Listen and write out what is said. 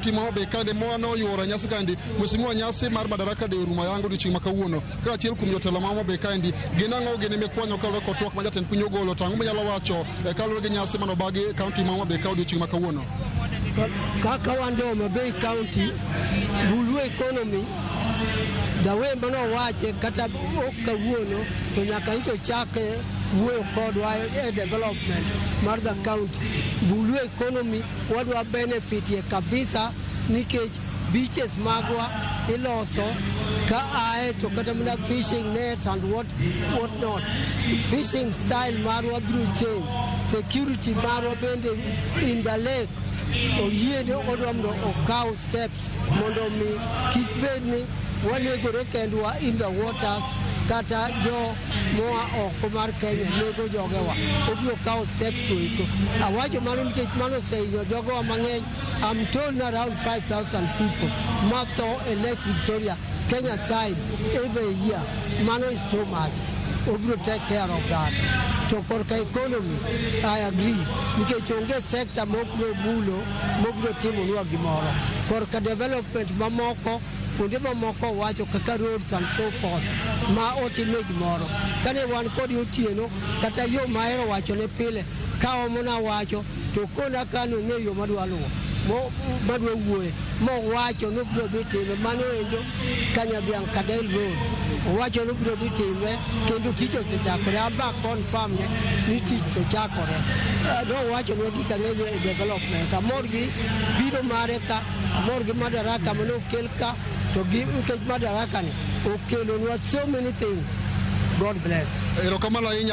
Timo be kande mono yora nyasi kandi Mheshimiwa nyasi mar madaraka de ruma yangu di chima kawuono ka achiel kuom jotelo mamo be kandi ginango gene mekwanyo ka ko twak ma jatend piny ogolo tangu manyalo wacho kalore gi nyasi mano bagi county mamo be ka odiochieng' ma kawuono kaka wande Homa Bay County bulu economy the way mano wache kata kawuono to nyaka ito chake wuoyo kodwa development mar the county bulu economy wadwa benefit ye kabisa nikech beaches magwa iloso ka ae to kata mana fishing nets and what not fishing style marwa biro change security marwa bende in the lake oyiene odwamno okaw steps mondo mi kibedni wanegore kendwa in the waters kata jo moa oko mar Kenya nego jogewa obiro kaw steps to iko awacho mano nikech mano seyo jogewa mang'eny. I'm told around 5,000 people matho in Lake Victoria Kenya side every year. Mano is too much. Obiro take care of that. To korka economy I agree nikech onge sector mokro bulo mobiro timo nwa gimoro korka development mamoko kuonde mamoko wacho kaka roads and so forth ma otime gimoro kane wan kod otieno kata yo maero wacho ne pile ka omona wacho to kona kano ng'eyo madwa luwo madwa wuoye mo wacho no biro dhi time mano endo Kanyadhiang Kadel Road wacho no biro dhi time kendo tich osechakore amba confirm ni tich ochakore no wacho no gika ng'enye development amor gi biro mare ka amor gi madaraka mano kel ka to gi nkech madaraka ni okelo nwa so many things. God bless. Erokamano ahinya.